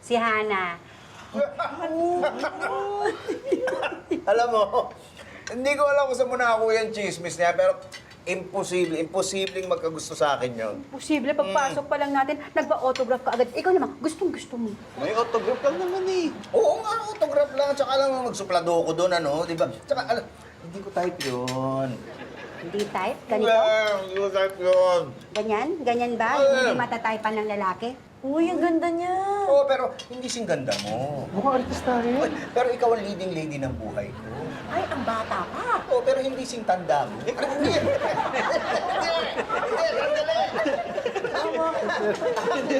Si Hana. Alam mo, hindi ko alam kung saan mo nakakuha yung chismis niya, pero imposibleng magkagusto sa akin yun. Posible, pagpasok pa lang natin, nagpa-autograph ka agad. Ikaw naman, gustong-gusto mo. May autograph lang naman eh. Oo nga, autograph lang. Tsaka lang magsuplado ko doon, ano, di ba? Tsaka, hindi ko type yun. Hindi type? Ganito? Hindi ko type yun. Ganyan? Ganyan ba? Hindi matatypan ng lalaki? Uy, ang ganda niya. Oo, pero hindi sing ganda mo. Mukhang artista rin. Uy, pero ikaw ang leading lady ng buhay ko. Ay, ang bata pa. Oo, pero hindi sing tanda mo. Hindi!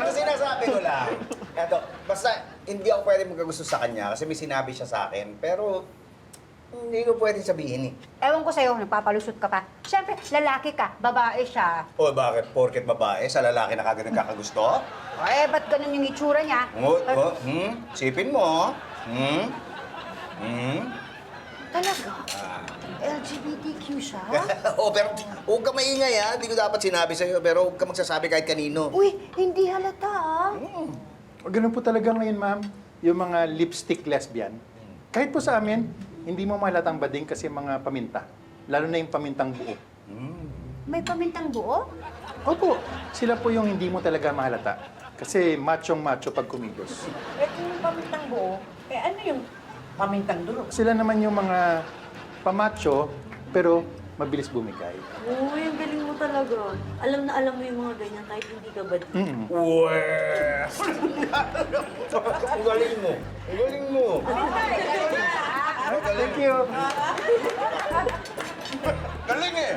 Ang sinasabi ko lang, eto, basta hindi ako pwede magkagusto sa kanya kasi may sinabi siya sa akin, pero hindi ko pwedeng sabihin eh. Ewan ko sa'yo, nagpapalusot ka pa. Siyempre, lalaki ka, babae siya. O bakit? Porket babae, sa lalaki na kagad nagkakagusto? Eh, ba't ganun yung itsura niya? Sipin mo. Talaga? LGBTQ siya? Pero huwag ka maingay ha. Hindi ko dapat sinabi sa'yo, pero huwag ka magsasabi kahit kanino. Uy, hindi halata ah. Ganun po talaga ngayon, ma'am, yung mga lipstick lesbian. Kahit po sa amin, hindi mo mahalatang bading kasi mga paminta. Lalo na yung pamintang buo. May pamintang buo? Opo, sila po yung hindi mo talaga mahalata. Kasi machong-macho pag kumilos. Eh, kung yung pamintang buo, eh ano yung pamintang dulo? Sila naman yung mga pamacho, pero mabilis bumigay. Uy, ang galing mo talaga. Alam na alam mo yung mga ganyan kahit hindi ka ba. Weh! Ang galing mo. Ang galing mo. Thank you. Galing eh.